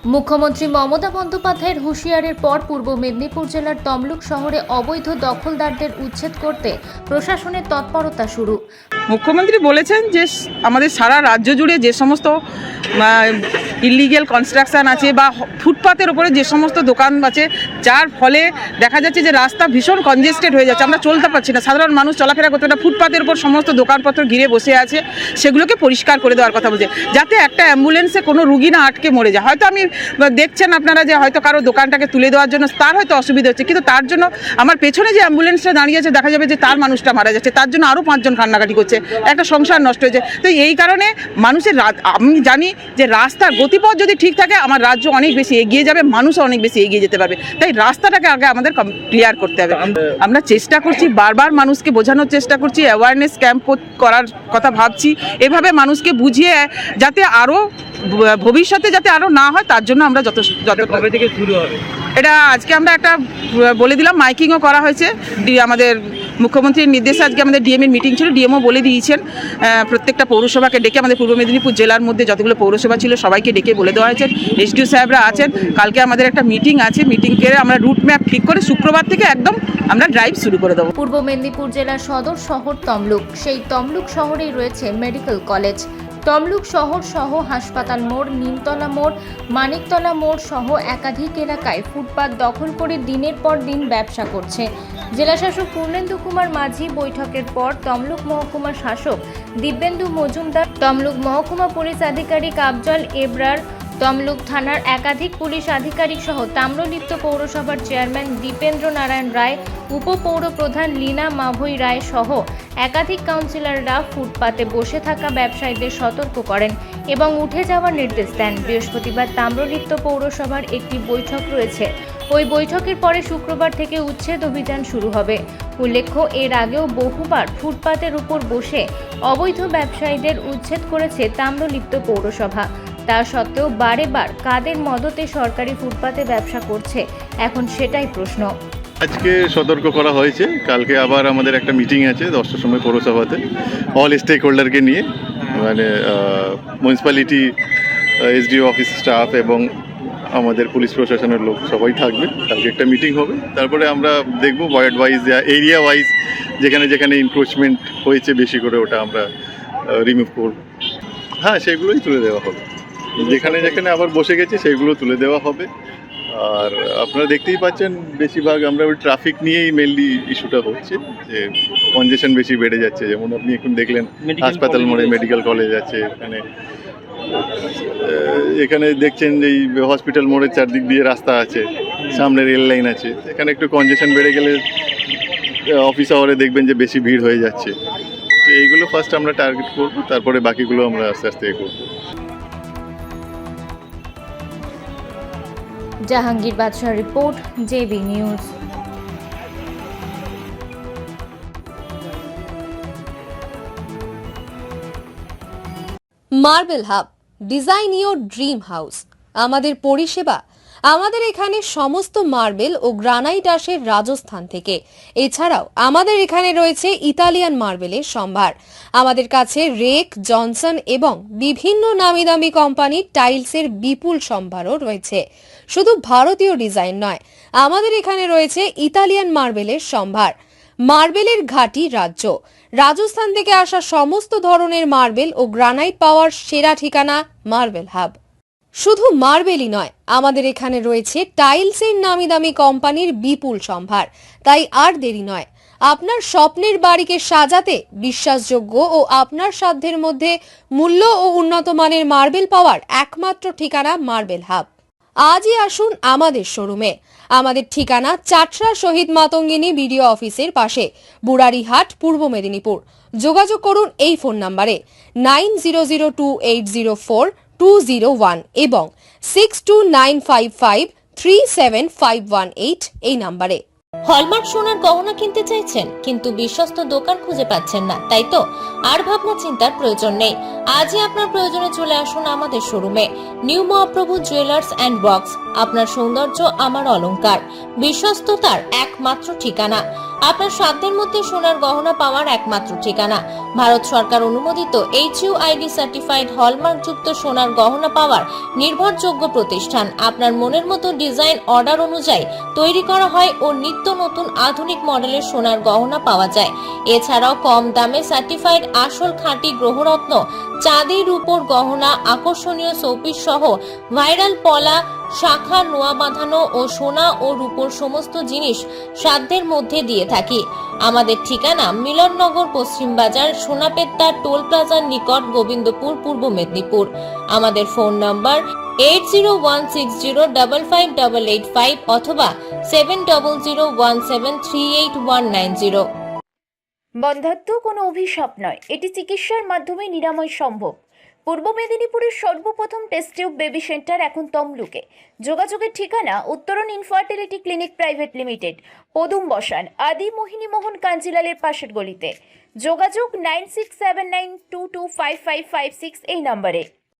মুখ্যমন্ত্রী মমতা বন্দ্যোপাধ্যায়ের হুঁশিয়ারির পর পূর্ব মেদিনীপুর জেলার তমলুক শহরে অবৈধ দখলদারদের উচ্ছেদ করতে প্রশাসনের তৎপরতা শুরু। মুখ্যমন্ত্রী বলেছেন যে আমাদের সারা রাজ্য জুড়ে যে সমস্ত ইলিগ্যাল কনস্ট্রাকশন আছে বা ফুটপাতের ওপরে যে সমস্ত দোকান আছে, যার ফলে দেখা যাচ্ছে যে রাস্তা ভীষণ কনজেস্টেড হয়ে যাচ্ছে, আমরা চলতে পারছি না, সাধারণ মানুষ চলাফেরা করতে না, ফুটপাতের উপর সমস্ত দোকানপত্র ঘিরে বসে আছে, সেগুলোকে পরিষ্কার করে দেওয়ার কথা বলছে, যাতে একটা অ্যাম্বুলেন্সে কোনো রুগী না আটকে মরে যায়। হয়তো আমি দেখছেন আপনারা যে হয়তো কারো দোকানটাকে তুলে দেওয়ার জন্য তার হয়তো অসুবিধা হচ্ছে, কিন্তু তার জন্য আমার পেছনে যে অ্যাম্বুলেন্সটা দাঁড়িয়ে আছে দেখা যাবে যে তার মানুষটা মারা যাচ্ছে, তার জন্য আরও 5 জন কান্নাকাটি করছে, একটা সংসার নষ্ট হয়েছে। তো এই কারণে মানুষের আমি জানি যে রাস্তার গতিপথ যদি ঠিক থাকে আমার রাজ্য অনেক বেশি এগিয়ে যাবে, মানুষও অনেক বেশি এগিয়ে যেতে পারবে। তাই রাস্তাটাকে আগে আমাদের ক্লিয়ার করতে হবে। আমরা চেষ্টা করছি, বারবার মানুষকে বোঝানোর চেষ্টা করছি, অ্যাওয়ারনেস ক্যাম্প করার কথা ভাবছি, এভাবে মানুষকে বুঝিয়ে যাতে আরও ভবিষ্যতে যাতে আরও না হয় তার জন্য আমরা যত কবে থেকে শুরু হবে এটা আজকে আমরা একটা বলে দিলাম, মাইকিংও করা হয়েছে। আমাদের মুখ্যমন্ত্রীর নির্দেশে আজকে আমাদের ডিএমের মিটিং ছিল, ডিএমও বলে দিয়েছেন প্রত্যেকটা পৌরসভাকে ডেকে, আমাদের পূর্ব মেদিনীপুর জেলার মধ্যে যতগুলো পৌরসভা ছিল সবাইকে ডেকে বলে দেওয়া হয়েছে। এসডিও সাহেবরা আছেন, কালকে আমাদের একটা মিটিং আছে, মিটিং করে আমরা রুট ম্যাপ ঠিক করে শুক্রবার থেকে একদম আমরা ড্রাইভ শুরু করে দেবো। পূর্ব মেদিনীপুর জেলার সদর শহর তমলুক, সেই তমলুক শহরেই রয়েছে মেডিকেল কলেজ। তমলুক শহর সহ হাসপাতাল মোড়, নিমতলা মোড়, মানিকতলা মোড় সহ একাধিক এলাকায় ফুটপাত দখল করে দিনের পর দিন ব্যবসা করছে। জেলাশাসক পূর্ণেন্দু কুমার মাঝি বৈঠকের পর তমলুক মহকুমা শাসক দিব্যেন্দু মজুমদার, তমলুক মহকুমা পুলিশ আধিকারিক আফজল এবরার, তমলুক থানার একাধিক পুলিশ আধিকারিক সহ তাম্রলিপ্ত পৌরসভার চেয়ারম্যান দীপেন্দ্র নারায়ণ রায়, উপপৌর প্রধান লীনা মাভৈ রায় সহ একাধিক কাউন্সিলররা ফুটপাতে বসে থাকা ব্যবসায়ীদের সতর্ক করেন এবং উঠে যাওয়ার নির্দেশ দেন। বৃহস্পতিবার তাম্রলিপ্ত পৌরসভার একটি বৈঠক রয়েছে। ওই বৈঠকের পরে শুক্রবার থেকে উচ্ছেদ অভিযান শুরু হবে। উল্লেখ্য, এর আগেও বহুবার ফুটপাতের উপর বসে অবৈধ ব্যবসায়ীদের উচ্ছেদ করেছে তাম্রলিপ্ত পৌরসভা। তা সত্ত্বেও বারেবার কাদের মদতে সরকারি ফুটপাতে ব্যবসা করছে, এখন সেটাই প্রশ্ন। আজকে সতর্ক করা হয়েছে, কালকে আবার আমাদের একটা মিটিং আছে 10টার সময় পৌরসভাতে, অল স্টেক হোল্ডারকে নিয়ে, মানে মিউনিসিপ্যালিটি, এসডিও অফিস স্টাফ এবং আমাদের পুলিশ প্রশাসনের লোক সবাই থাকবে। কালকে একটা মিটিং হবে, তারপরে আমরা দেখব ওয়ার্ড ওয়াইজ, এরিয়া ওয়াইজ যেখানে যেখানে ইনক্রোচমেন্ট হয়েছে বেশি করে ওটা আমরা রিমুভ করব। হ্যাঁ, সেগুলোই তুলে দেওয়া হবে, যেখানে যেখানে আবার বসে গেছে সেগুলো তুলে দেওয়া হবে। আর আপনারা দেখতেই পাচ্ছেন বেশিরভাগ আমরা ওই ট্রাফিক নিয়েই মেনলি ইস্যুটা হচ্ছে, যে কনজেশন বেশি বেড়ে যাচ্ছে। যেমন আপনি এখন দেখলেন হাসপাতাল মোড়ে মেডিকেল কলেজ আছে, এখানে দেখছেন যে হসপিটাল মোড়ের চারদিক দিয়ে রাস্তা আছে, সামনে রেল লাইন আছে, এখানে একটু কনজেশন বেড়ে গেলে অফিস আওয়ারে দেখবেন যে বেশি ভিড় হয়ে যাচ্ছে। তো এইগুলো ফার্স্ট আমরা টার্গেট করব, তারপরে বাকিগুলো আমরা আস্তে আস্তে করব। জাহাঙ্গীর বাদশাহ report, JB news. Marble hub, design your dream house. আমাদের পরিষেবা, আমাদের এখানে সমস্ত মার্বেল ও গ্রানাইট আসে রাজস্থান থেকে। এছাড়াও আমাদের এখানে রয়েছে ইতালিয়ান মার্বেলের সম্ভার। আমাদের কাছে রেক, জনসন এবং বিভিন্ন নামি দামি কোম্পানির টাইলসের বিপুল সম্ভারও রয়েছে। শুধু ভারতীয় ডিজাইন নয়, আমাদের এখানে রয়েছে ইতালিয়ান মার্বেলের সম্ভার। মার্বেলের ঘাঁটি রাজ্য, রাজস্থান থেকে আসা সমস্ত ধরনের মার্বেল ও গ্রানাইট পাওয়ার সেরা ঠিকানা মার্বেল হাব। শুধু মার্বেলই নয়, আমাদের এখানে রয়েছে টাইলসের নামি দামি কোম্পানির বিপুল সম্ভার। তাই আর দেরি নয়, আপনার স্বপ্নের বাড়িকে সাজাতে বিশ্বাসযোগ্য ও আপনার সাধ্যের মধ্যে মূল্য ও উন্নত মানের মার্বেল পাওয়ার একমাত্র ঠিকানা মার্বেল হাব। আজই আসুন আমাদের শোরুমে। আমাদের ঠিকানা চাটরা শহীদ মাতঙ্গিনী বিডিও অফিসের পাশে, বুড়ারিহাট, পূর্ব মেদিনীপুর। যোগাযোগ করুন এই ফোন নম্বরে 9002804201 এবং 6295537518 এই নম্বরে। হলমার্ক সোনার গহনা কিনতে চাইছেন কিন্তু বিশ্বস্ত দোকান খুঁজে পাচ্ছেন না, তাই তো আর ভাবনা চিন্তার প্রয়োজন নেই। আজই আপনার প্রয়োজনে চলে আসুন আমাদের শোরুমে। New Mahaprabhu jewellers and box, আপনার সৌন্দর্য আমার অলংকার, বিশ্বস্ততার একমাত্র ঠিকানা, আপনার সাধ্যের মধ্যে সোনার গহনা পাওয়ার একমাত্র ঠিকানা। ভারত সরকার অনুমোদিত HUID সার্টিফাইড হলমার্ক যুক্ত সোনার গহনা পাওয়ার নির্ভরযোগ্য প্রতিষ্ঠান। আপনার মনের মতো ডিজাইন অর্ডার অনুযায়ী তৈরি করা হয় ও নিত্য নতুন আধুনিক মডেলের সোনার গহনা পাওয়া যায়। এছাড়াও কম দামে সার্টিফাইড আসল খাঁটি গ্রহরত্ন, চাঁদি রূপোর গহনা, আকর্ষণীয় শোপিস সহ ভাইরাল পলা, শাখা, নোয়া বাঁধানো ও সোনা ও রূপোর সমস্ত জিনিস সাধ্যের মধ্যে দিয়ে থাকি। আমাদের ঠিকানা মিলননগর, পশ্চিম বাজার, সোনাপেত্তা টোল প্লাজার নিকট, গোবিন্দপুর, পূর্ব মেদিনীপুর। আমাদের ফোন নাম্বার 8016055885 অথবা 7001738190। বন্ধ্যাত্ব কোনো অভিশাপ নয়, এটি চিকিৎসার মাধ্যমে নিরাময় সম্ভব। পূর্ব মেদিনীপুরের সর্বপ্রথম টেস্ট টিউব বেবি সেন্টার এখন তমলুকে। যোগাযোগের ঠিকানা উত্তরণ ইনফার্টিলিটি ক্লিনিক প্রাইভেট লিমিটেড, পদুম বসান, আদি মোহিনী মোহন কাঞ্জিলালের পাশের গলিতে। যোগাযোগ 9679225556 এই নম্বরে।